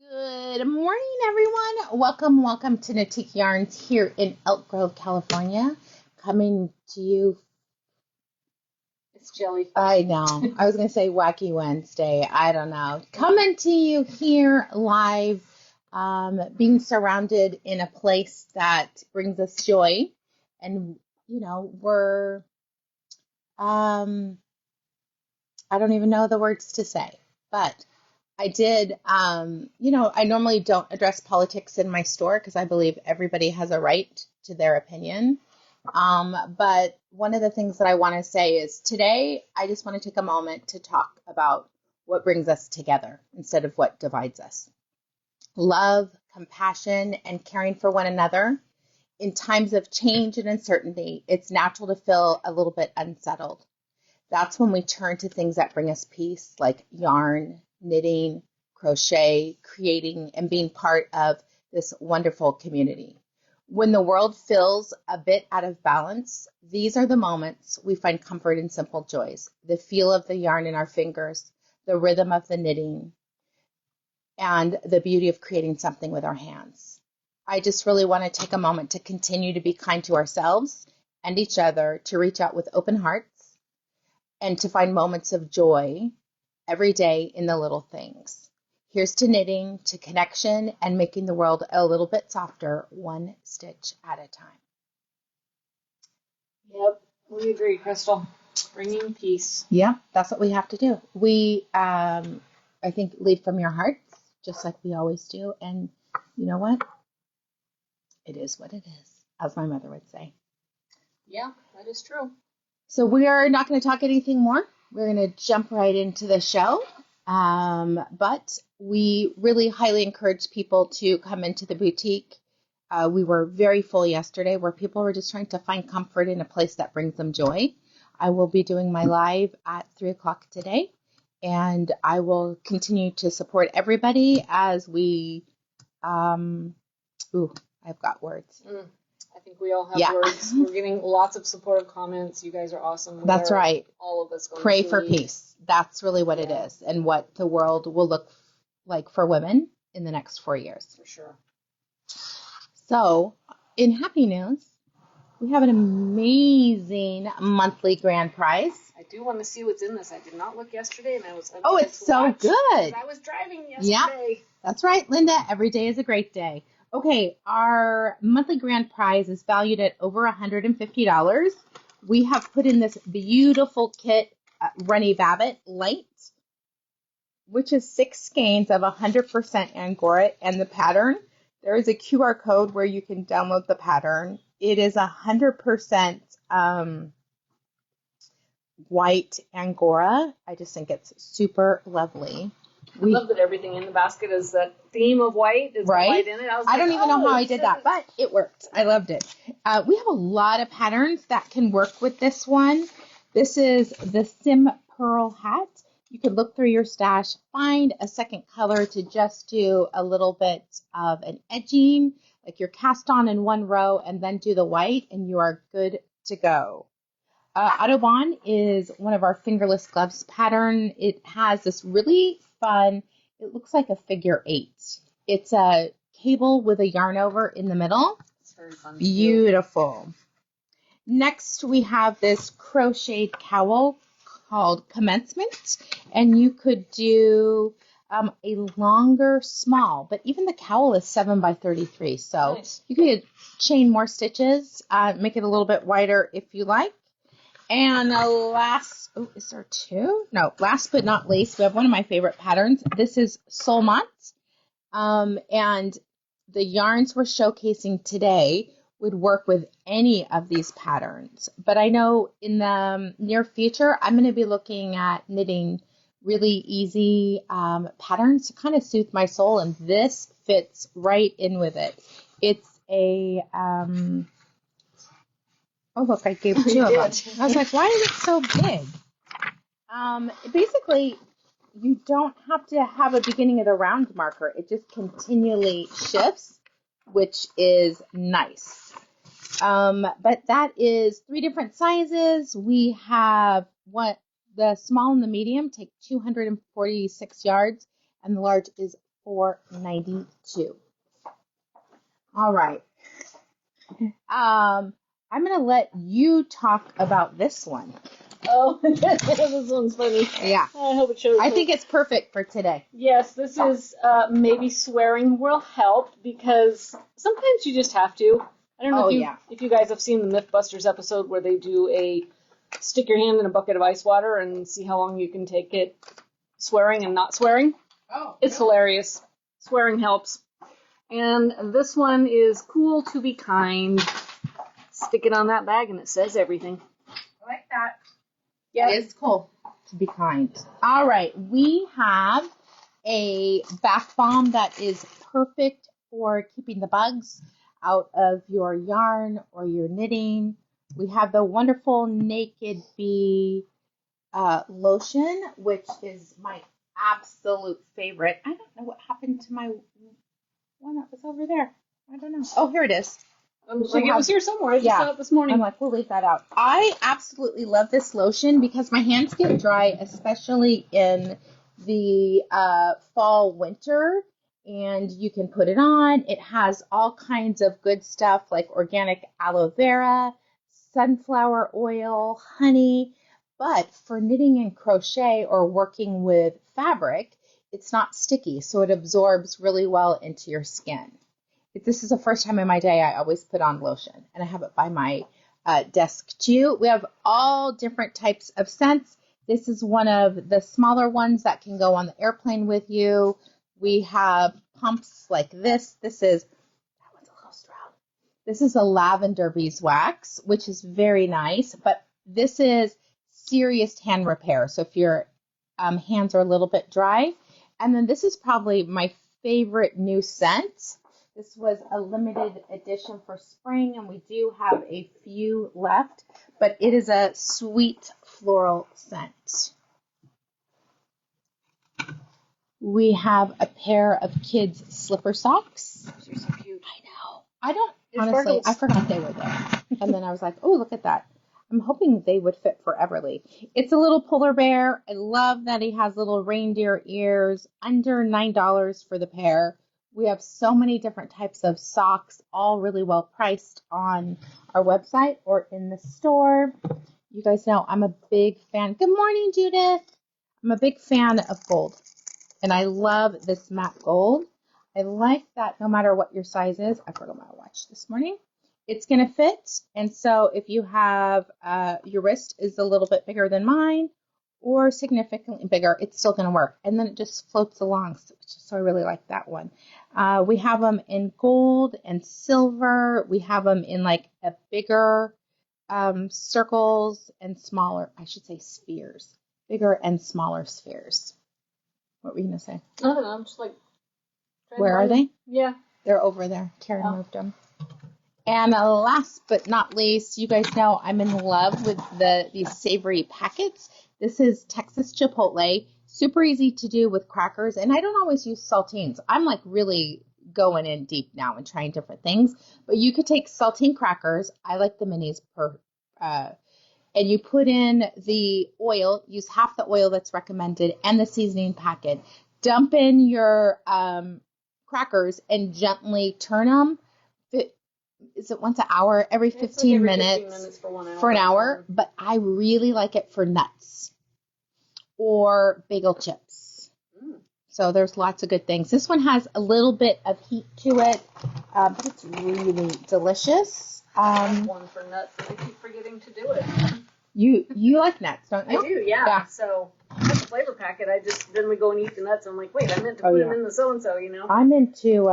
Good morning, everyone. Welcome to Knitique Yarns here in Elk Grove, California. Coming to you. It's jellyfish. I know. I was going to say Wacky Wednesday. I don't know. Coming to you here live, being surrounded in a place that brings us joy. And, we're, I don't even know the words to say, but I did, I normally don't address politics in my store because I believe everybody has a right to their opinion. But one of the things that I want to say is today, I just want to take a moment to talk about what brings us together instead of what divides us. Love, compassion, and caring for one another. In times of change and uncertainty, it's natural to feel a little bit unsettled. That's when we turn to things that bring us peace, like yarn, knitting, crochet, creating, and being part of this wonderful community. When the world feels a bit out of balance, these are the moments we find comfort in simple joys. The feel of the yarn in our fingers, the rhythm of the knitting, and the beauty of creating something with our hands. I just really want to take a moment to continue to be kind to ourselves and each other, to reach out with open hearts, and to find moments of joy every day in the little things. Here's to knitting, to connection, and making the world a little bit softer, one stitch at a time. Yep, we agree, Crystal. Bringing peace. Yeah, that's what we have to do. We, I think, lead from your hearts, just like we always do. And you know what? It is what it is, as my mother would say. Yeah, that is true. So we are not going to talk anything more. We're going to jump right into the show. But we really highly encourage people to come into the boutique. We were very full yesterday where people were just trying to find comfort in a place that brings them joy. I will be doing my live at 3 o'clock today, and I will continue to support everybody as we, I've got words. I think we all have words. We're getting lots of supportive comments. You guys are awesome. That's right. All of us going Pray for peace. That's really what it is, and what the world will look like for women in the next 4 years. For sure. So, in happy news, we have an amazing monthly grand prize. I do want to see what's in this. I did not look yesterday, and I was Oh, it's so good. I was driving yesterday. Yeah, that's right, Linda. Every day is a great day. Okay, our monthly grand prize is valued at over $150. We have put in this beautiful kit, Runny Babbitt Light, which is 6 skeins of 100% Angora, and the pattern. There is a QR code where you can download the pattern. It is 100% white Angora. I just think it's super lovely. I love that everything in the basket is that theme of white. Is right? White in it. I don't even know how I did that, but it worked. I loved it. We have a lot of patterns that can work with this one. This is the Sim Pearl hat. You could look through your stash, find a second color to just do a little bit of an edging, like you're cast on in one row, and then do the white, and you are good to go. Audubon is one of our fingerless gloves pattern. It has this really fun, it looks like a figure 8. It's a cable with a yarn over in the middle. It's very fun. Beautiful. Next, we have this crocheted cowl called Commencement, and you could do a longer small, but even the cowl is 7 by 33, so nice. You could chain more stitches, make it a little bit wider if you like. And last but not least, we have one of my favorite patterns. This is Solmont, and the yarns we're showcasing today would work with any of these patterns. But I know in the near future, I'm going to be looking at knitting really easy patterns to kind of soothe my soul, and this fits right in with it. It's a... Oh, look, I gave 2 of them. I was like, why is it so big? Basically, you don't have to have a beginning of the round marker. It just continually shifts, which is nice. But that is 3 different sizes. We have the small and the medium take 246 yards, and the large is $34.92. All right. I'm going to let you talk about this one. Oh, this one's funny. Yeah. I hope it shows. I think it's perfect for today. Yes, this is maybe swearing will help because sometimes you just have to. I don't know if you guys have seen the Mythbusters episode where they do a stick your hand in a bucket of ice water and see how long you can take it swearing and not swearing. Oh, it's hilarious. Swearing helps. And this one is cool to be kind. Stick it on that bag and it says everything. I like that. Yeah, it's cool to be kind. All right, we have a bath bomb that is perfect for keeping the bugs out of your yarn or your knitting. We have the wonderful Naked Bee lotion, which is my absolute favorite. I don't know what happened to my one that was over there. I don't know. Oh, here it is. Like it was here somewhere. I just saw it this morning. I'm like, we'll leave that out. I absolutely love this lotion because my hands get dry, especially in the fall, winter, and you can put it on. It has all kinds of good stuff like organic aloe vera, sunflower oil, honey. But for knitting and crochet or working with fabric, it's not sticky, so it absorbs really well into your skin. If this is the first time in my day, I always put on lotion, and I have it by my desk too. We have all different types of scents. This is one of the smaller ones that can go on the airplane with you. We have pumps like this. That one's a little strong. This is a lavender beeswax, which is very nice, but this is serious hand repair. So if your hands are a little bit dry, and then this is probably my favorite new scent. This was a limited edition for spring, and we do have a few left, but it is a sweet floral scent. We have a pair of kids' slipper socks. They're so cute. I know. Honestly, I forgot they were there. And then I was like, oh, look at that. I'm hoping they would fit for Everly. It's a little polar bear. I love that he has little reindeer ears, under $9 for the pair. We have so many different types of socks, all really well priced on our website or in the store. You guys know I'm a big fan. Good morning, Judith. I'm a big fan of gold, and I love this matte gold. I like that no matter what your size is. I forgot my watch this morning. It's going to fit, and so if you have your wrist is a little bit bigger than mine or significantly bigger, it's still going to work, and then it just floats along, so I really like that one. We have them in gold and silver. We have them in like a bigger circles and smaller, I should say spheres, bigger and smaller spheres. What were you going to say? I don't know, I'm just like... Where are they? Yeah. They're over there. Karen moved them. And last but not least, you guys know I'm in love with these savory packets. This is Texas Chipotle. Super easy to do with crackers. And I don't always use saltines. I'm like really going in deep now and trying different things. But you could take saltine crackers. I like the minis and you put in the oil. Use half the oil that's recommended and the seasoning packet. Dump in your crackers and gently turn them. Is it once an hour? Every 15 minutes for an hour. But I really like it for nuts or bagel chips. So there's lots of good things. This one has a little bit of heat to it, but it's really delicious. I have one for nuts, but I keep forgetting to do it. You like nuts, don't you? I do, yeah. So that's a flavor packet. Then we go and eat the nuts. I'm like, wait, I meant to put them in the so-and-so, you know? I'm into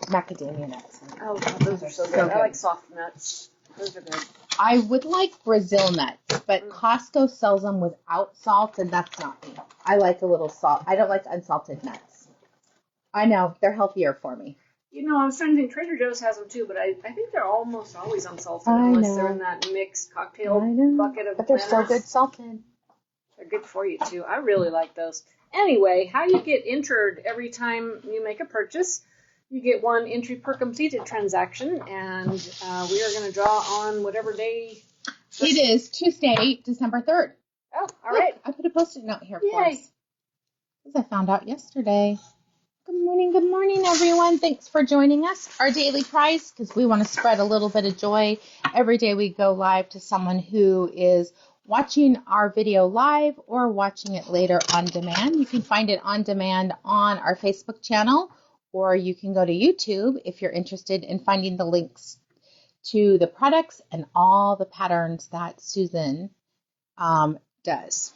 macadamia nuts. Oh, God, those are so good. I like soft nuts. Those are good. I would like Brazil nuts, but Costco sells them without salt, and that's not me. I like a little salt. I don't like unsalted nuts. I know. They're healthier for me. You know, I was trying to think, Trader Joe's has them too, but I think they're almost always unsalted unless they're in that mixed cocktail bucket of But they're bananas. so good salted. They're good for you too. I really like those. Anyway, how you get entered every time you make a purchase, you get one entry per completed transaction, and we are going to draw on whatever day. It is Tuesday, December 3rd. Oh, all right. I put a Post-it note here for Yay. us. Because I found out yesterday. Good morning, everyone. Thanks for joining us. Our daily prize, because we want to spread a little bit of joy. Every day we go live to someone who is watching our video live or watching it later on demand. You can find it on demand on our Facebook channel, or you can go to YouTube if you're interested in finding the links to the products and all the patterns that Susan does.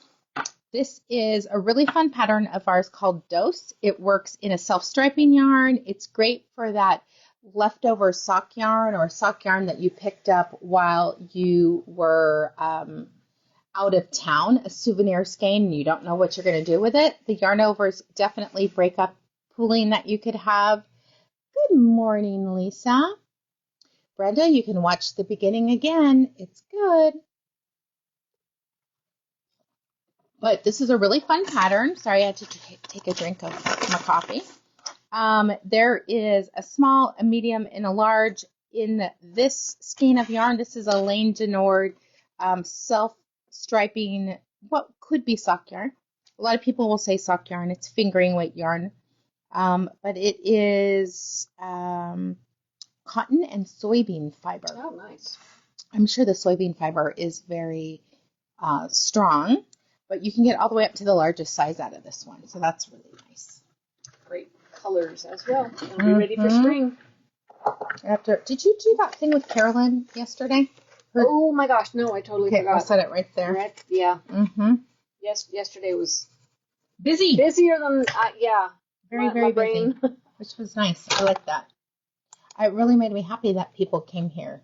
This is a really fun pattern of ours called Dose. It works in a self-striping yarn. It's great for that leftover sock yarn or sock yarn that you picked up while you were out of town, a souvenir skein, and you don't know what you're going to do with it. The yarn overs definitely break up pooling that you could have. Good morning, Lisa. Brenda, you can watch the beginning again. It's good. But this is a really fun pattern. Sorry, I had to take a drink of my coffee. There is a small, a medium, and a large in this skein of yarn. This is a Lane Denord self-striping, what could be sock yarn. A lot of people will say sock yarn. It's fingering weight yarn. But it is cotton and soybean fiber. Oh, nice. I'm sure the soybean fiber is very strong. But you can get all the way up to the largest size out of this one. So that's really nice. Great colors as well. It'll be ready for spring. Did you do that thing with Carolyn yesterday? Oh my gosh, no, I totally forgot. I'll set it right there. Right? Yeah. Yes, yesterday was busy. Busier than, yeah. Very busy. Which was nice. I like that. It really made me happy that people came here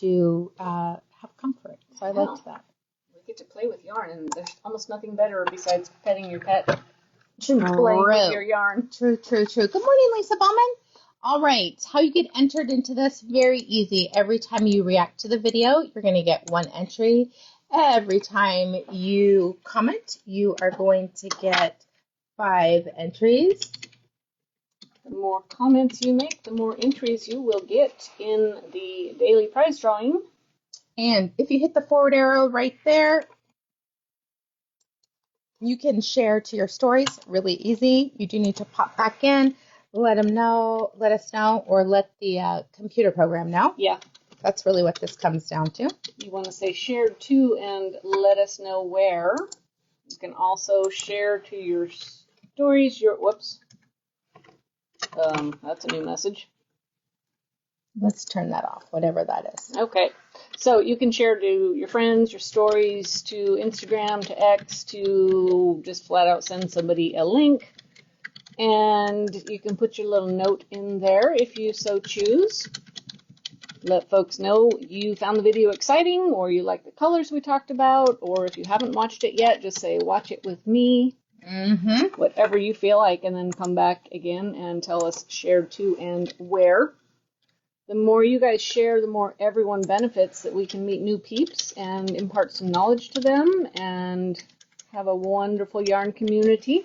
to have comfort. So I liked that. Get to play with yarn, and there's almost nothing better besides petting your pet and playing with your yarn. True. Good morning, Lisa Bowman. All right, how you get entered into this? Very easy. Every time you react to the video, you're going to get one entry. Every time you comment, you are going to get 5 entries. The more comments you make, the more entries you will get in the daily prize drawing. And if you hit the forward arrow right there, you can share to your stories. Really easy. You do need to pop back in, let us know, or let the computer program know. Yeah. That's really what this comes down to. You want to say shared to and let us know where. You can also share to your stories, whoops. That's a new message. Let's turn that off, whatever that is. Okay. So you can share to your friends, your stories, to Instagram, to X, to just flat out send somebody a link. And you can put your little note in there if you so choose. Let folks know you found the video exciting, or you like the colors we talked about, or if you haven't watched it yet, just say, watch it with me. Whatever you feel like, and then come back again and tell us shared to and where. The more you guys share, the more everyone benefits, that we can meet new peeps and impart some knowledge to them and have a wonderful yarn community.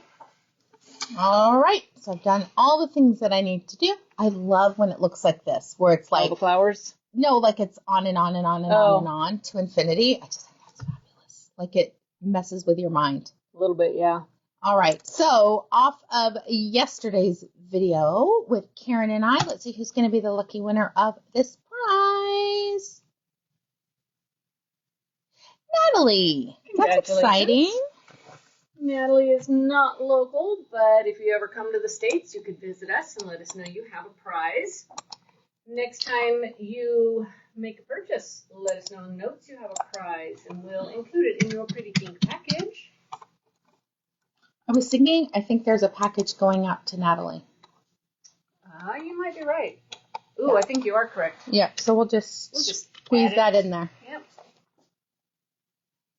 All right, so I've done all the things that I need to do. I love when it looks like this, where it's like... all the flowers? No, like it's on and on and on and on and on to infinity. I just think that's fabulous. Like it messes with your mind. A little bit, yeah. All right, so off of yesterday's video with Karen and I, let's see who's going to be the lucky winner of this prize. Natalie. That's exciting. Natalie is not local, but if you ever come to the States, you could visit us and let us know you have a prize. Next time you make a purchase, let us know in the notes you have a prize, and we'll include it in your pretty pink package. I was thinking, I think there's a package going out to Natalie. You might be right. Ooh, yeah. I think you are correct. Yeah, so we'll just squeeze that in there. Yep.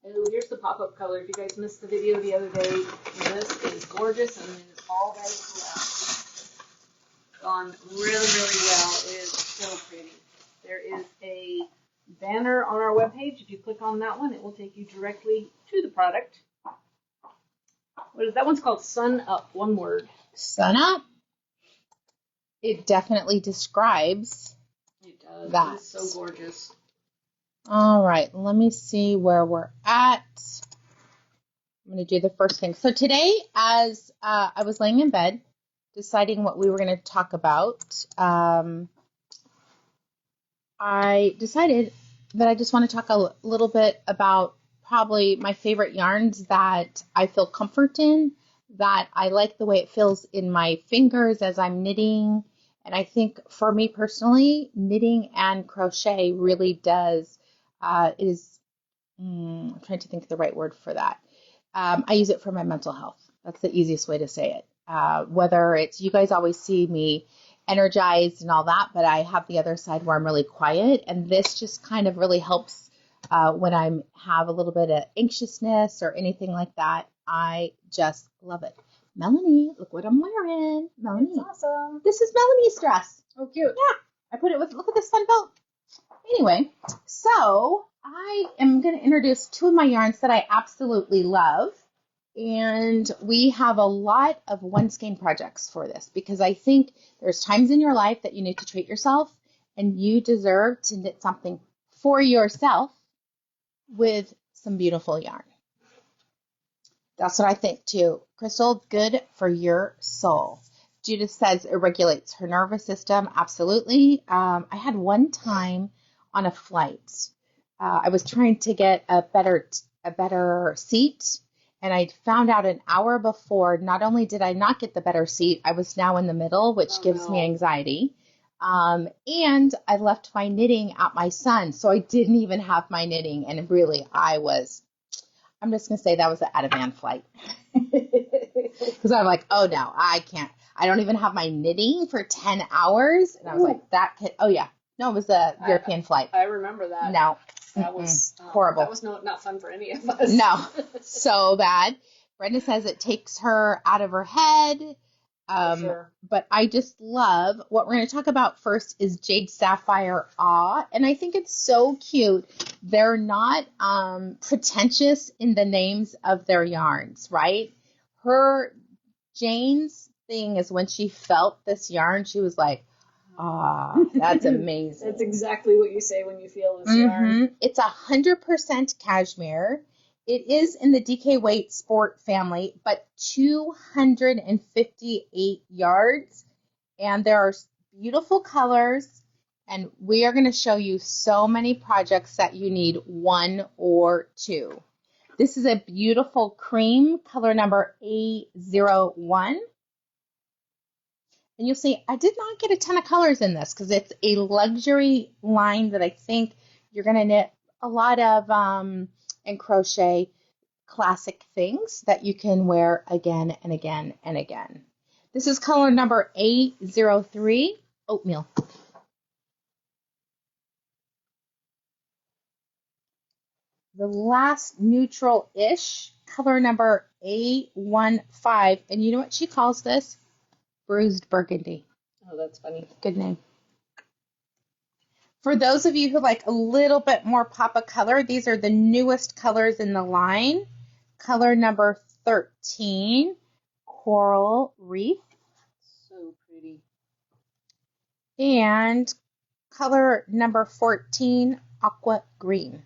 Oh, here's the pop-up color. If you guys missed the video the other day, this is gorgeous, and it is all ready to gone really well. It is so pretty. There is a banner on our webpage. If you click on that one, it will take you directly to the product. What is that one's called? Sun Up, one word. Sun Up. It definitely describes that. It is so gorgeous. All right, let me see where we're at. I'm going to do the first thing. So today, as I was laying in bed, deciding what we were going to talk about, I decided that I just want to talk a little bit about probably my favorite yarns that I feel comfort in, that I like the way it feels in my fingers as I'm knitting. And I think for me personally, knitting and crochet really does, I'm trying to think of the right word for that. I use it for my mental health. That's the easiest way to say it. Whether it's, you guys always see me energized and all that, but I have the other side where I'm really quiet. And this just kind of really helps when I have a little bit of anxiousness or anything like that. I just love it. Melanie, look what I'm wearing. Melanie. It's awesome. This is Melanie's dress. Oh, cute. Yeah. I put it with, look at this fun belt. Anyway, so I am going to introduce two of my yarns that I absolutely love. And we have a lot of one-skein projects for this because I think there's times in your life that you need to treat yourself and you deserve to knit something for yourself with some beautiful yarn. That's what I think too. Crystal, good for your soul. Judith says it regulates her nervous system. Absolutely. I had one time on a flight. I was trying to get a better seat, and I found out an hour before. Not only did I not get the better seat, I was now in the middle, which gives me anxiety. And I left my knitting at my son's, so I didn't even have my knitting. And really, I'm just going to say that was an out-of-band flight. Because I'm like, oh, no, I can't. I don't even have my knitting for 10 hours. And I was like, that could, oh, yeah. No, it was a European flight. I remember that. No. That was horrible. That was not fun for any of us. No, so bad. Brenda says it takes her out of her head. Sure. But I just love, what we're going to talk about first is Jade Sapphire Aaah. And I think it's so cute. They're not pretentious in the names of their yarns, right? Jane's thing is when she felt this yarn, she was like, that's amazing. That's exactly what you say when you feel this yarn. It's 100% cashmere. It is in the DK Weight Sport family, but 258 yards. And there are beautiful colors. And we are going to show you so many projects that you need one or two. This is a beautiful cream, color number A01. And you'll see, I did not get a ton of colors in this because it's a luxury line that I think you're going to knit a lot of and crochet classic things that you can wear again and again and again. This is color number A03, Oatmeal. The last neutral-ish, color number A15. And you know what she calls this? Bruised Burgundy. Oh, that's funny. Good name. For those of you who like a little bit more pop of color, these are the newest colors in the line. Color number 13, Coral Reef. So pretty. And color number 14, Aqua Green.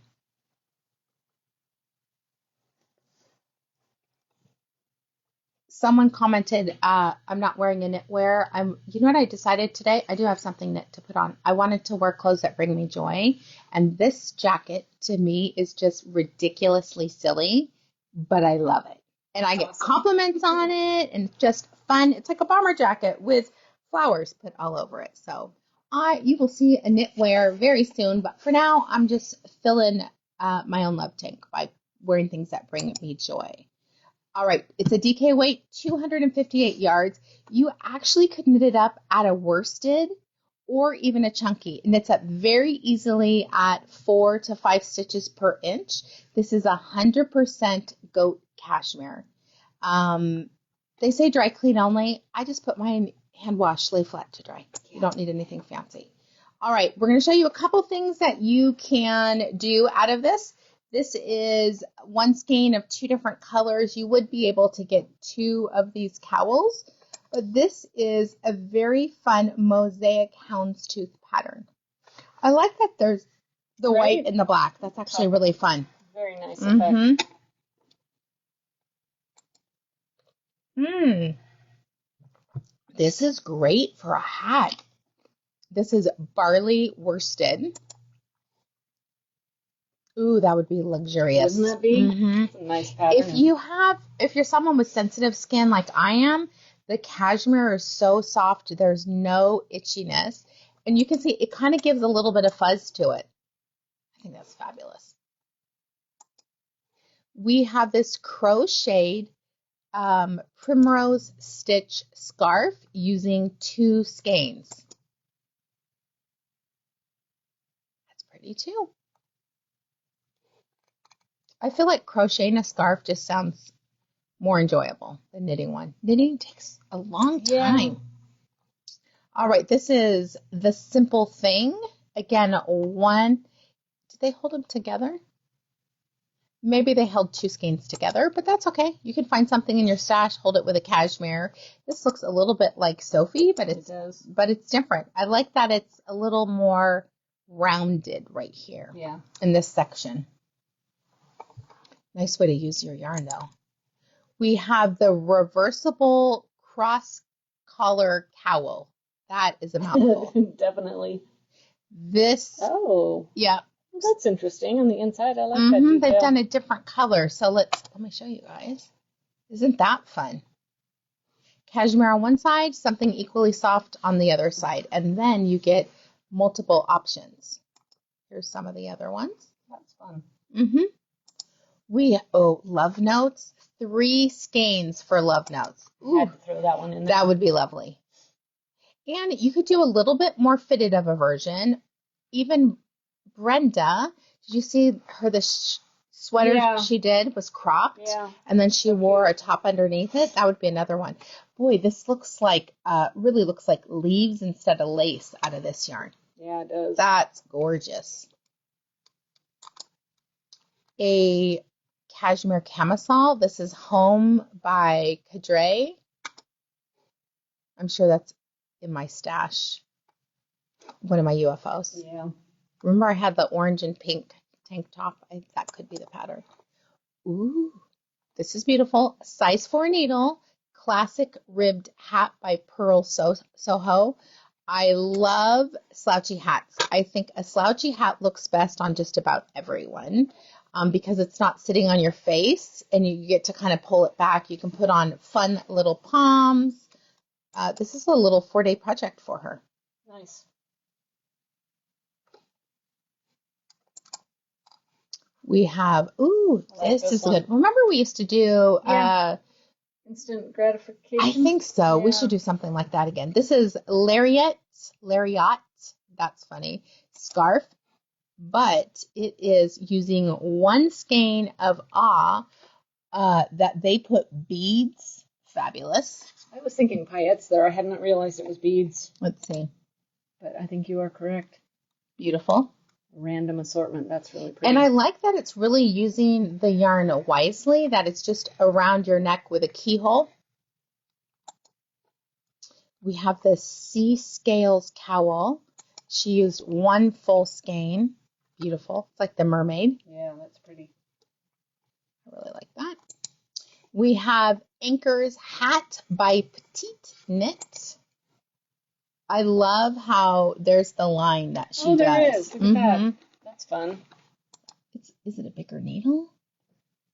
Someone commented, I'm not wearing a knitwear. You know what I decided today? I do have something knit to put on. I wanted to wear clothes that bring me joy. And this jacket, to me, is just ridiculously silly, but I love it. And I get compliments on it, and just fun. It's like a bomber jacket with flowers put all over it. So you will see a knitwear very soon. But for now, I'm just filling my own love tank by wearing things that bring me joy. All right, it's a DK weight, 258 yards. You actually could knit it up at a worsted or even a chunky. It knits up very easily at 4 to 5 stitches per inch. This is 100% goat cashmere. They say dry clean only. I just put mine hand wash, lay flat to dry. You don't need anything fancy. All right, we're going to show you a couple things that you can do out of this. This is one skein of 2 different colors. You would be able to get 2 of these cowls, but this is a very fun mosaic houndstooth pattern. I like that there's the white and the black. That's actually really fun. Very nice effect. This is great for a hat. This is barley worsted. Ooh, that would be luxurious. Wouldn't that be? Mm-hmm. It's a nice pattern. If you're someone with sensitive skin like I am, the cashmere is so soft. There's no itchiness. And you can see it kind of gives a little bit of fuzz to it. I think that's fabulous. We have this crocheted primrose stitch scarf using 2 skeins. That's pretty too. I feel like crocheting a scarf just sounds more enjoyable than knitting one. Knitting takes a long time. Yeah. All right, this is the Simple Thing. Again, did they hold them together? Maybe they held 2 skeins together, but that's okay. You can find something in your stash, hold it with a cashmere. This looks a little bit like Sophie, but it's different. I like that it's a little more rounded right here. Yeah. In this section. Nice way to use your yarn, though. We have the reversible cross collar cowl. That is a mouthful. Definitely. This. Oh. Yeah. That's interesting. On the inside, I like that detail. They've done a different color. So let me show you guys. Isn't that fun? Cashmere on one side, something equally soft on the other side. And then you get multiple options. Here's some of the other ones. That's fun. Love notes. 3 skeins for love notes. Ooh, had to throw that one in there. That would be lovely. And you could do a little bit more fitted of a version. Even Brenda, did you see her, the sweater she did was cropped? Yeah. And then she wore a top underneath it. That would be another one. Boy, this looks like, really looks like leaves instead of lace out of this yarn. Yeah, it does. That's gorgeous. A cashmere camisole. This is Home by Cadre. I'm sure that's in my stash. One of my UFOs. Yeah. Remember I had the orange and pink tank top? That could be the pattern. Ooh, this is beautiful. Size 4 needle. Classic ribbed hat by Pearl Soho. I love slouchy hats. I think a slouchy hat looks best on just about everyone. Because it's not sitting on your face and you get to kind of pull it back. You can put on fun little palms. This is a little 4-day project for her. Nice. We have, this is good. Remember we used to do instant gratification? I think so. Yeah. We should do something like that again. This is Lariat, that's funny, scarf. But it is using 1 skein of Aaah that they put beads. Fabulous. I was thinking paillettes there. I hadn't realized it was beads. Let's see. But I think you are correct. Beautiful. Random assortment. That's really pretty. And I like that it's really using the yarn wisely, that it's just around your neck with a keyhole. We have the Sea Scales cowl. She used 1 full skein. Beautiful. It's like the mermaid. Yeah, that's pretty. I really like that. We have Anchor's hat by Petite Knit. I love how there's the line that she does. There is. Look at that. That's fun. Is it a bigger needle?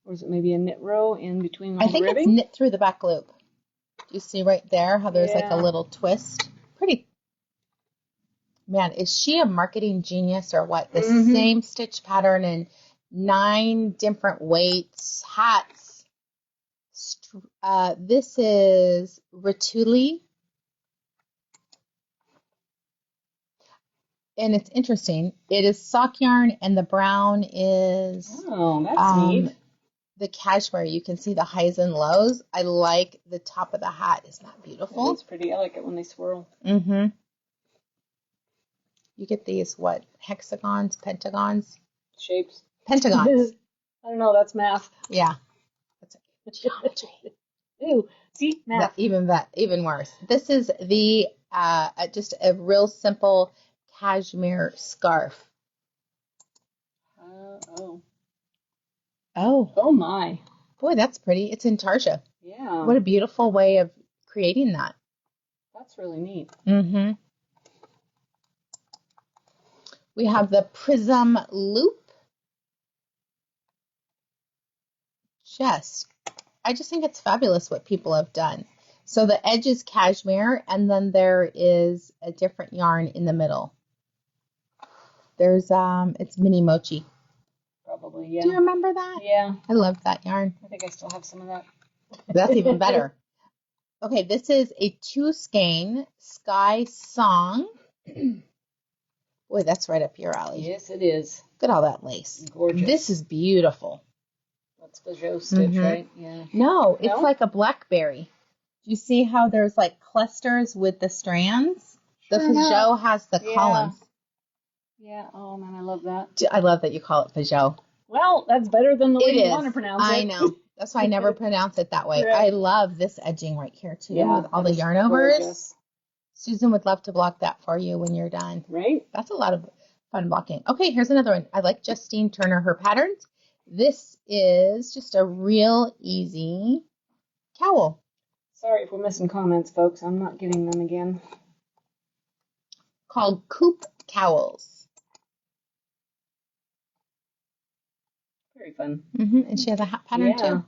Or is it maybe a knit row in between the I think ribbing? It's knit through the back loop. Do you see right there how there's like a little twist? Pretty. Man, is she a marketing genius or what? The same stitch pattern in 9 different weights, hats. This is Ratuli. And it's interesting. It is sock yarn and the brown is... Oh, that's neat. The cashmere. You can see the highs and lows. I like the top of the hat. Isn't that beautiful? It's pretty. I like it when they swirl. You get these, what, hexagons, pentagons? Shapes. Pentagons. I don't know, that's math. Yeah. That's geometry. Ooh, see, math. Even worse. This is the, just a real simple cashmere scarf. Oh my. Boy, that's pretty. It's in Tarsia. Yeah. What a beautiful way of creating that. That's really neat. Mm-hmm. We have the prism loop. I just think it's fabulous what people have done. So the edge is cashmere, and then there is a different yarn in the middle. There's it's mini mochi. Probably, yeah. Do you remember that? Yeah. I love that yarn. I think I still have some of that. That's even better. Okay, this is a two-skein Sky Song. Boy, that's right up your alley. Yes, it is. Look at all that lace. Gorgeous. This is beautiful. That's Peugeot stitch, right? Yeah. No, it's like a blackberry. You see how there's like clusters with the strands? The Peugeot has the columns. Yeah. Oh, man, I love that. I love that you call it Peugeot. Well, that's better than the way you want to pronounce it. I know. That's why I never pronounce it that way. Right. I love this edging right here, too, with all the yarn overs. Gorgeous. Susan would love to block that for you when you're done. Right? That's a lot of fun blocking. Okay, here's another one. I like Justine Turner, her patterns. This is just a real easy cowl. Sorry if we're missing comments, folks. I'm not getting them again. Called Coupe Cowls. Very fun. And she has a hat pattern too.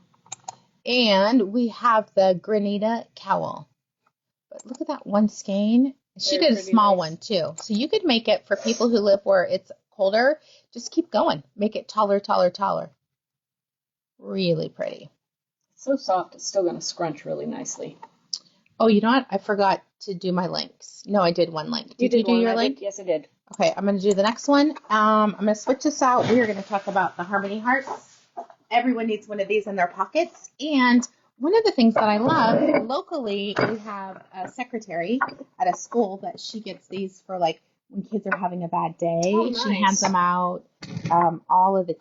And we have the Granita Cowl. But look at that one skein. She did a small one too. So you could make it for people who live where it's colder. Just keep going. Make it taller, taller, taller. Really pretty. It's so soft. It's still going to scrunch really nicely. Oh, you know what? I forgot to do my links. No, I did one link. Did you do your link? Yes, I did. Okay, I'm going to do the next one. I'm going to switch this out. We are going to talk about the Harmony Hearts. Everyone needs one of these in their pockets. And one of the things that I love, locally, we have a secretary at a school that she gets these for, like, when kids are having a bad day. Oh, nice. She hands them out. All of the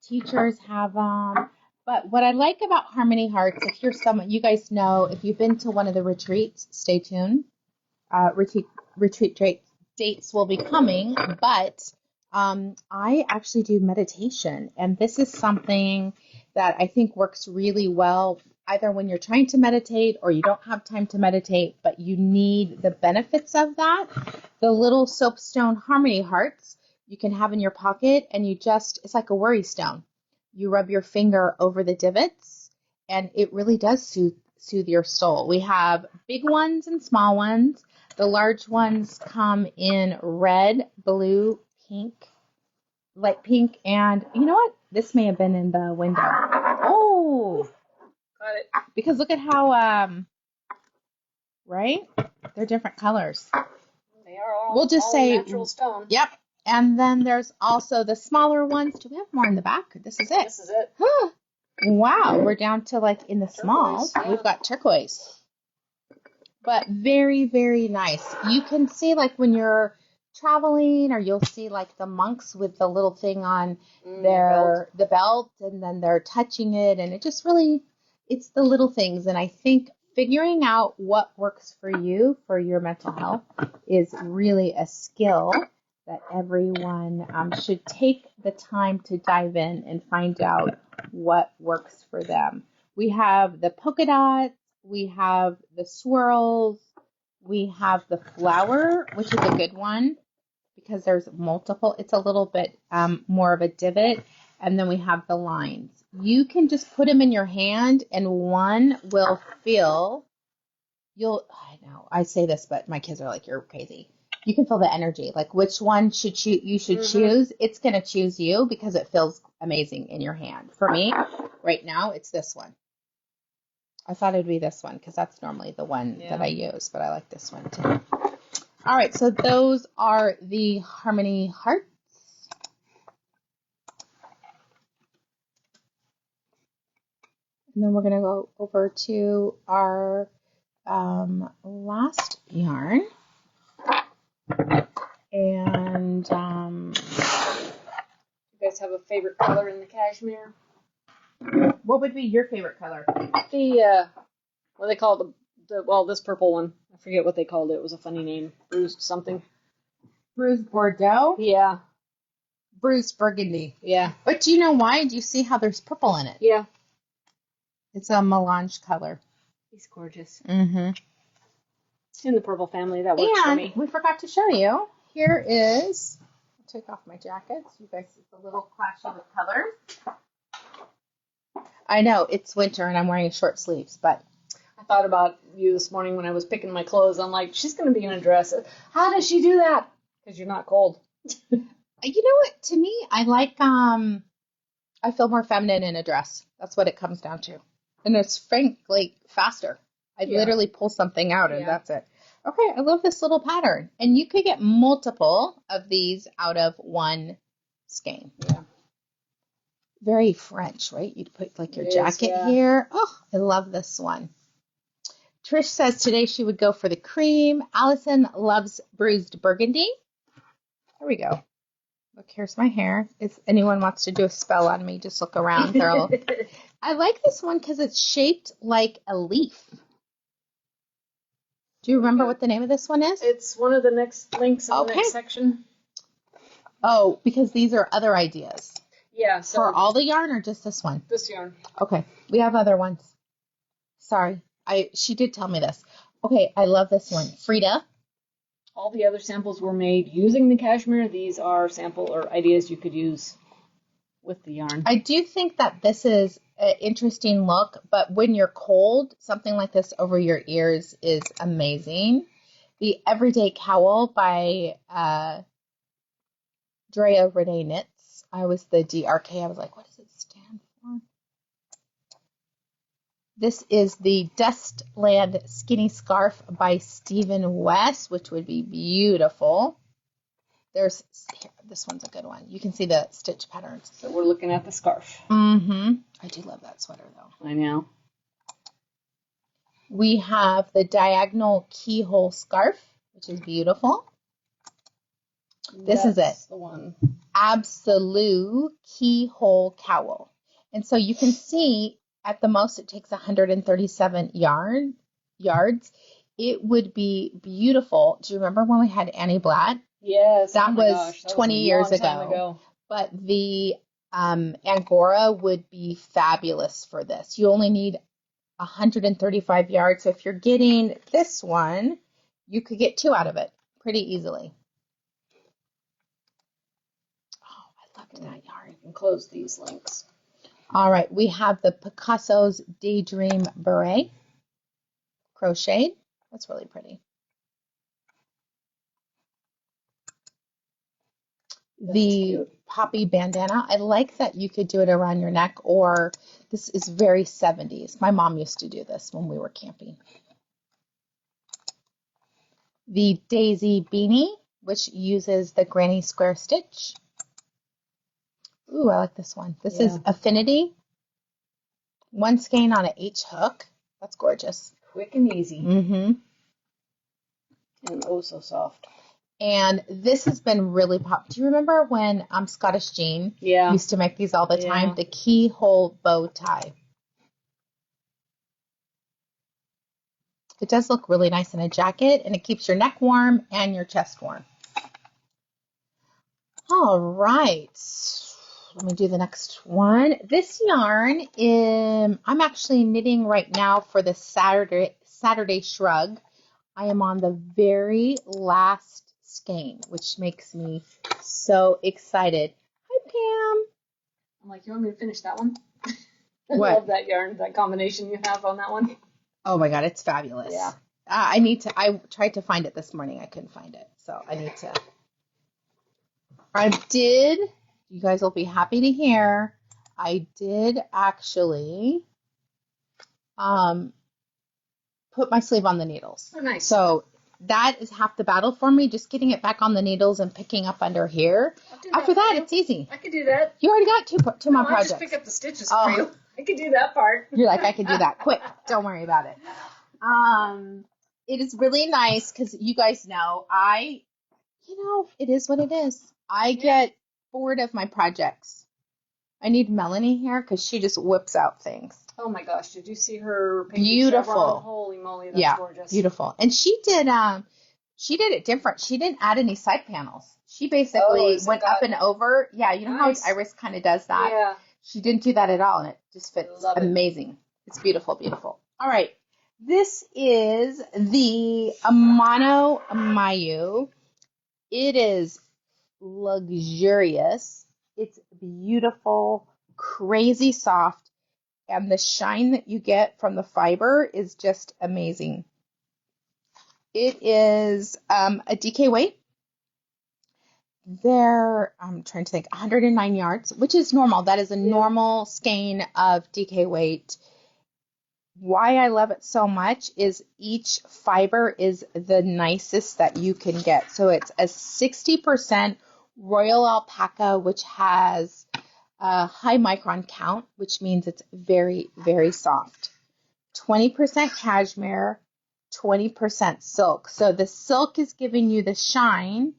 teachers have them. But what I like about Harmony Hearts, if you're someone, you guys know, if you've been to one of the retreats, stay tuned. Retreat dates will be coming, but I actually do meditation, and this is something that I think works really well either when you're trying to meditate or you don't have time to meditate, but you need the benefits of that. The little soapstone Harmony Hearts you can have in your pocket, and it's like a worry stone. You rub your finger over the divots, and it really does soothe your soul. We have big ones and small ones. The large ones come in red, blue, pink, light pink, and you know what? This may have been in the window. Oh! Got it. Because look at how, right? They're different colors. They are all, we'll just all say, natural stone. Yep. And then there's also the smaller ones. Do we have more in the back? This is it. This is it. Wow. We're down to like in the turquoise, smalls. Yeah. We've got turquoise. But very, very nice. You can see like when you're traveling, or you'll see like the monks with the little thing on the belt, and then they're touching it, and it just really, it's the little things. And I think figuring out what works for you for your mental health is really a skill that everyone should take the time to dive in and find out what works for them. We have the polka dots, we have the swirls, we have the flower, which is a good one because there's multiple. It's a little bit more of a divot, and then we have the lines. You can just put them in your hand, and one will feel, I know, I say this, but my kids are like, you're crazy. You can feel the energy, like which one you should choose. It's going to choose you because it feels amazing in your hand. For me, right now, it's this one. I thought it would be this one because that's normally the one that I use, but I like this one too. All right, so those are the Harmony Hearts. And then we're going to go over to our last yarn. And you guys have a favorite color in the cashmere? What would be your favorite color? The what they call this purple one. I forget what they called it. It was a funny name. Bruised something. Bruised Bordeaux? Yeah. Bruised Burgundy. Yeah. But do you know why? Do you see how there's purple in it? Yeah. It's a melange color. He's gorgeous. Mm-hmm. In the purple family, that works for me. And we forgot to show you. Here is, I'll take off my jacket so you guys see the little clashy with colors. I know it's winter and I'm wearing short sleeves, but I thought about you this morning when I was picking my clothes. I'm like, she's going to be in a dress. How does she do that? Because you're not cold. You know what? To me, I like, I feel more feminine in a dress. That's what it comes down to. And it's frankly faster. I literally pull something out and that's it. Okay, I love this little pattern. And you could get multiple of these out of one skein. Yeah. Very French, right? You'd put like your jacket here. Oh, I love this one. Trish says today she would go for the cream. Allison loves bruised burgundy. There we go. Look, here's my hair. If anyone wants to do a spell on me, just look around. I like this one because it's shaped like a leaf. Do you remember what the name of this one is? It's one of the next links in the next section. Oh, because these are other ideas. Yeah. So for all the yarn or just this one? This yarn. Okay. We have other ones. Sorry. She did tell me this. Okay. I love this one. Frida. All the other samples were made using the cashmere. These are sample or ideas you could use with the yarn. I do think that this is an interesting look, but when you're cold, something like this over your ears is amazing. The Everyday Cowl by Drea Renee Knits. I was the DRK. I was like, what does it stand for? This is the Dustland Skinny Scarf by Stephen West, which would be beautiful. This one's a good one. You can see the stitch patterns. So we're looking at the scarf. Mm-hmm. I do love that sweater, though. I know. We have the Diagonal Keyhole Scarf, which is beautiful. This is it. The one. Absolute Keyhole Cowl. And so you can see at the most it takes 137 yards. It would be beautiful. Do you remember when we had Annie Blatt? Yes. That was 20 years ago. But the Angora would be fabulous for this. You only need 135 yards. So if you're getting this one, you could get 2 out of it pretty easily. Oh, I loved that yarn. You can close these links. All right. We have the Picasso's Daydream Beret. Crocheted. That's really pretty. The Poppy Bandana. I like that you could do it around your neck, or this is very 70s. My mom used to do this when we were camping. The Daisy Beanie, which uses the Granny Square stitch. Ooh, I like this one. This is Affinity. 1 skein on an H hook. That's gorgeous. Quick and easy. Mm-hmm. And oh so soft. And this has been really pop. Do you remember when Scottish Jean used to make these all the time? The keyhole bow tie. It does look really nice in a jacket, and it keeps your neck warm and your chest warm. All right. Let me do the next one. This yarn, I'm actually knitting right now for the Saturday Shrug. I am on the very last skein, which makes me so excited. Hi, Pam. I'm like, you want me to finish that one? What? I love that yarn, that combination you have on that one. Oh my God, it's fabulous. Yeah. I tried to find it this morning. I couldn't find it. So you guys will be happy to hear, I did actually put my sleeve on the needles. Oh, nice. So that is half the battle for me, just getting it back on the needles and picking up under here. After that, it's easy. I could do that. You already got two more projects. I just pick up the stitches for you. I could do that part. You're like, I could do that. Quick. Don't worry about it. It is really nice because you guys know, it is what it is. I get bored of my projects. I need Melanie here because she just whips out things. Oh my gosh, did you see her painting? Beautiful. Chevron? Holy moly, that's gorgeous. Beautiful. And she did it different. She didn't add any side panels. She basically went up and over. Yeah, you know how Iris kind of does that? Yeah. She didn't do that at all, and it just fits amazing. It's beautiful, beautiful. All right. This is the Amano Mayu. It is luxurious. It's beautiful, crazy soft, and the shine that you get from the fiber is just amazing. It is a DK weight. I'm trying to think, 109 yards, which is normal. That is a normal skein of DK weight. Why I love it so much is each fiber is the nicest that you can get. So it's a 60% royal alpaca, which has a high micron count, which means it's very, very soft. 20% cashmere, 20% silk. So the silk is giving you the shine,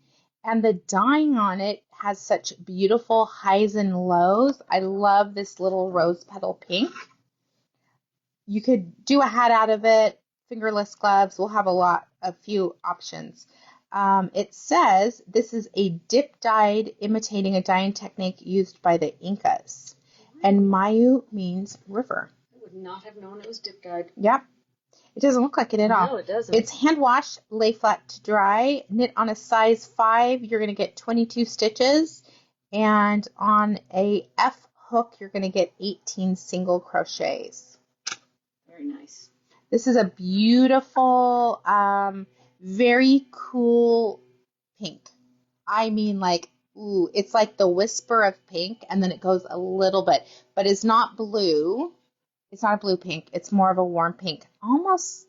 and the dyeing on it has such beautiful highs and lows. I love this little rose petal pink. You could do a hat out of it, fingerless gloves. We'll have a few options. It says this is a dip dyed imitating a dyeing technique used by the Incas. And Mayu means river. I would not have known it was dip dyed. Yep. It doesn't look like it at all. No, it doesn't. It's hand wash, lay flat to dry, knit on a size 5. You're going to get 22 stitches. And on a F hook, you're going to get 18 single crochets. Very nice. This is a beautiful, very cool pink. I mean, like, ooh, it's like the whisper of pink, and then it goes a little bit, but it's not blue. It's not a blue pink. It's more of a warm pink. Almost,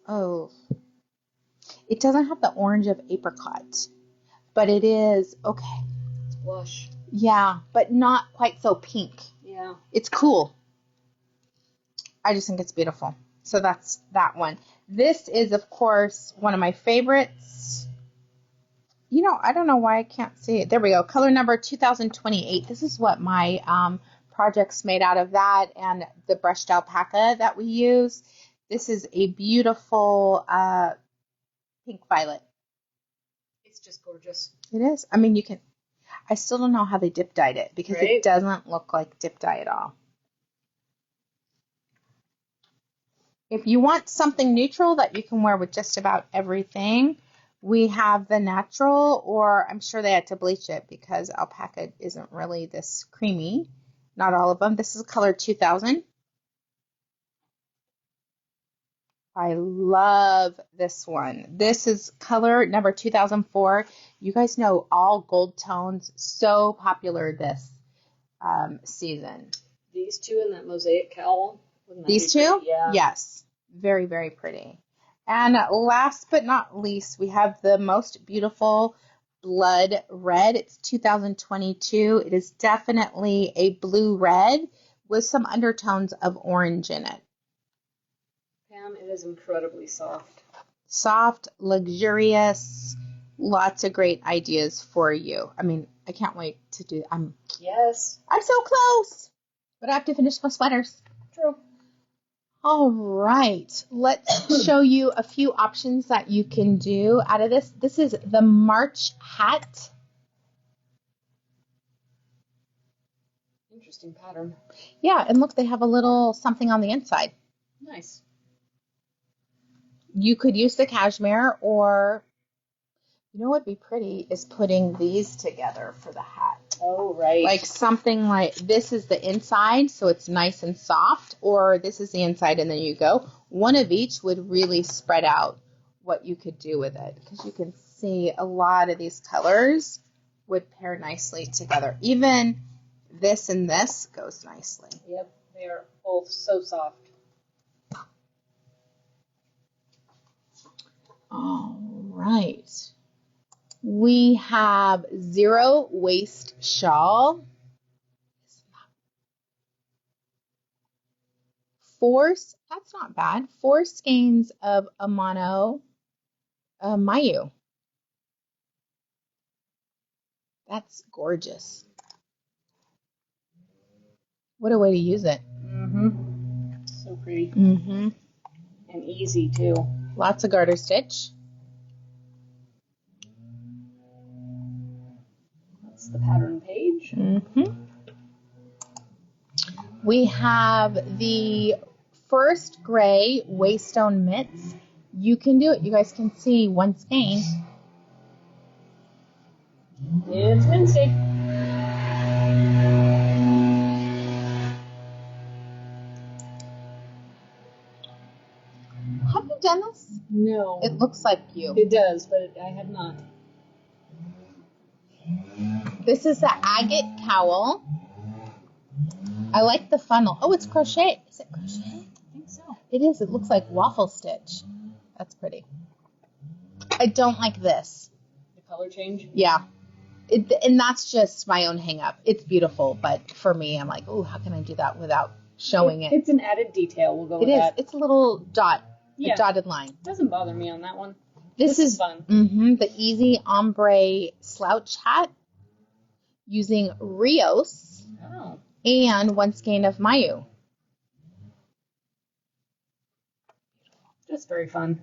it doesn't have the orange of apricot, but it is, okay. It's blush. Yeah, but not quite so pink. Yeah. It's cool. I just think it's beautiful. So that's that one. This is, of course, one of my favorites. You know, I don't know why I can't see it. There we go. Color number 2028. This is what my project's made out of, that and the brushed alpaca that we use. This is a beautiful pink violet. It's just gorgeous. It is. I mean, I still don't know how they dip dyed it, because It doesn't look like dip dye at all. If you want something neutral that you can wear with just about everything, we have the natural, or I'm sure they had to bleach it because alpaca isn't really this creamy. Not all of them. This is color 2000. I love this one. This is color number 2004. You guys know all gold tones, so popular this season. These two and that mosaic cowl. These two? Yeah. Yes. Very, very pretty. And last but not least, we have the most beautiful blood red. It's 2022. It is definitely a blue red with some undertones of orange in it. Pam, it is incredibly soft. Soft, luxurious, lots of great ideas for you. I mean, I can't wait to do. Yes. I'm so close, but I have to finish my sweaters. True. All right, let's show you a few options that you can do out of this. This is the March hat. Interesting pattern. Yeah, and look, they have a little something on the inside. Nice. You could use the cashmere, or you know what would be pretty is putting these together for the hat. Oh, right. Like something like this is the inside, so it's nice and soft, or this is the inside and then you go. One of each would really spread out what you could do with it, because you can see a lot of these colors would pair nicely together. Even this and this goes nicely. Yep, they are both so soft. All right. We have zero waist shawl. 4, that's not bad. 4 skeins of Amano Mayu. That's gorgeous. What a way to use it. Mm-hmm. So pretty. Mm-hmm. And easy, too. Lots of garter stitch. That's the pattern page. Mm-hmm. We have the first gray Waystone mitts. You can do it. You guys can see one skein. It's Wednesday. Have you done this? No. It looks like you. It does, but I have not. This is the agate cowl. I like the funnel. Oh, it's crochet. Is it crochet? I think so. It is. It looks like waffle stitch. That's pretty. I don't like this. The color change? Yeah. And that's just my own hang up. It's beautiful, but for me, I'm like, oh, how can I do that without showing it? It's an added detail. We'll go with that. It is. It's a little dot, a dotted line. Doesn't bother me on that one. This is fun. The easy ombre slouch hat using Rios and one skein of Mayu. Just very fun.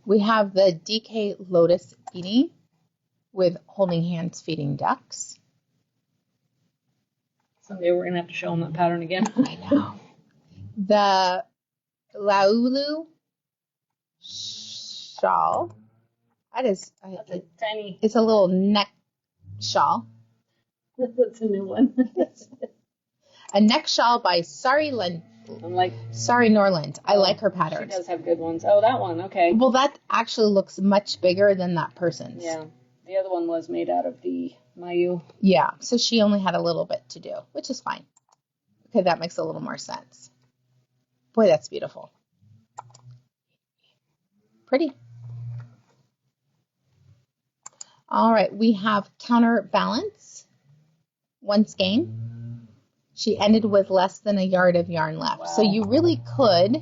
We have the DK Lotus beanie with holding hands feeding ducks. Someday we're going to have to show them that pattern again. I know. The Laulu shawl. That is tiny. It's a little neck shawl. That's a new one. A neck shawl by Sari Norland. I like her patterns. She does have good ones. Oh, that one. Okay. Well, that actually looks much bigger than that person's. Yeah. The other one was made out of the Mayu. Yeah. So she only had a little bit to do, which is fine. Okay, that makes a little more sense. Boy, that's beautiful. Pretty. All right, we have counterbalance. One skein. She ended with less than a yard of yarn left. Wow. So you really could,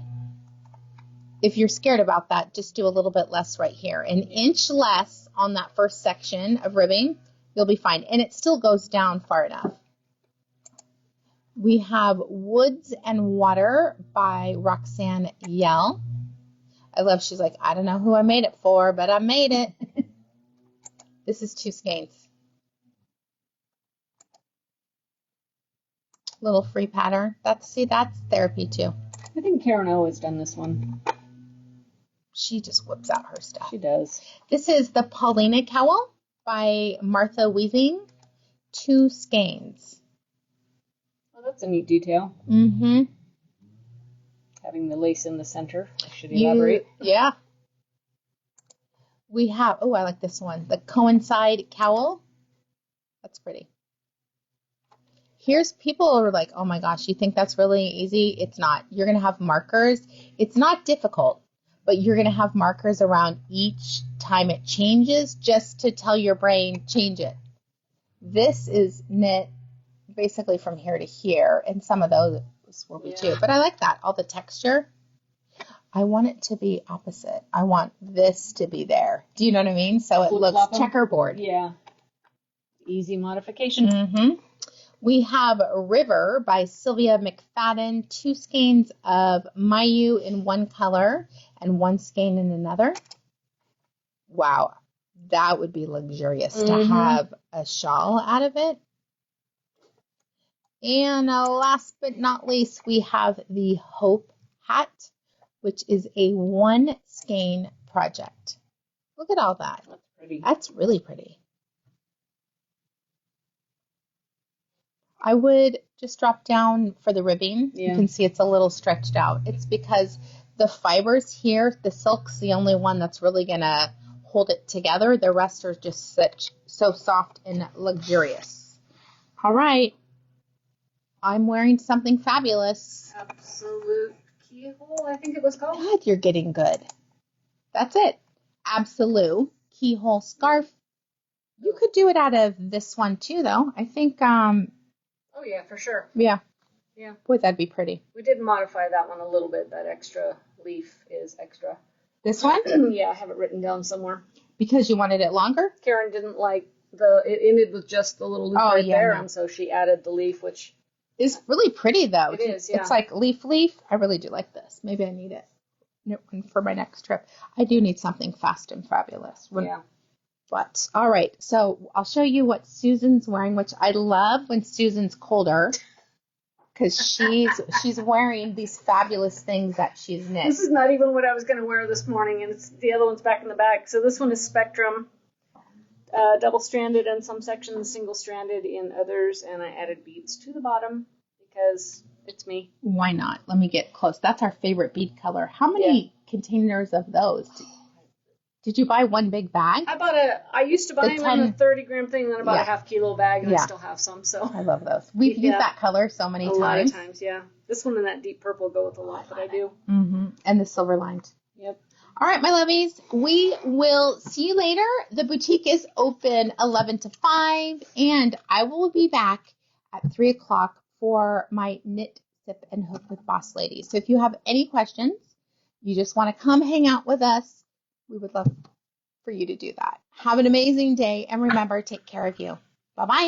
if you're scared about that, just do a little bit less right here. An inch less on that first section of ribbing, you'll be fine. And it still goes down far enough. We have Woods and Water by Roxanne Yell. I love, she's like, I don't know who I made it for, but I made it. This is two skeins. Little free pattern. That's therapy too. I think Karen O has done this one. She just whips out her stuff. She does. This is the Paulina Cowl by Martha Weaving. Two skeins. Oh, that's a neat detail. Mm-hmm. Having the lace in the center. I should elaborate. Yeah. We have, oh, I like this one. The Coincide Cowl. That's pretty. Here's people are like, oh my gosh, you think that's really easy? It's not. You're going to have markers. It's not difficult, but you're going to have markers around each time it changes just to tell your brain, change it. This is knit basically from here to here, and some of those will be too. But I like that, all the texture. I want it to be opposite. I want this to be there. Do you know what I mean? So it looks checkerboard. Yeah. Easy modification. Mm-hmm. We have River by Sylvia McFadden. Two skeins of Mayu in one color and one skein in another. Wow. That would be luxurious to have a shawl out of it. And last but not least, we have the Hope hat, which is a one skein project. Look at all that. That's pretty. That's really pretty. I would just drop down for the ribbing. Yeah. You can see it's a little stretched out. It's because the fibers here, the silk's the only one that's really going to hold it together. The rest are just so soft and luxurious. All right. I'm wearing something fabulous. Absolute Keyhole, I think it was called. God, you're getting good. That's it. Absolute Keyhole scarf. You could do it out of this one too, though. I think. Oh yeah, for sure. Yeah. Yeah. Boy, that'd be pretty. We did modify that one a little bit. That extra leaf is extra. This one? Yeah, I have it written down somewhere. Because you wanted it longer? Karen didn't like it ended with just the little loop there, and so she added the leaf, which is really pretty though. It is, yeah. It's like leaf. I really do like this. Maybe I need it for my next trip. I do need something fast and fabulous. Yeah. But, all right, so I'll show you what Susan's wearing, which I love when Susan's colder because she's wearing these fabulous things that she's knit. This is not even what I was going to wear this morning, and the other one's back in the bag. So this one is Spectrum, double-stranded in some sections, single-stranded in others, and I added beads to the bottom because it's me. Why not? Let me get close. That's our favorite bead color. How many containers of those? Did you buy one big bag? I used to buy them in a 30-gram thing, then I bought a half-kilo bag, and I still have some. So I love those. We've used that color so many times. A lot of times, yeah. This one and that deep purple go with a lot that I do. Mm-hmm. And the silver lined. Yep. All right, my lovies. We will see you later. The boutique is open 11 to 5, and I will be back at 3 o'clock for my knit, sip, and hook with Boss Lady. So if you have any questions, you just want to come hang out with us, we would love for you to do that. Have an amazing day, and remember, take care of you. Bye-bye.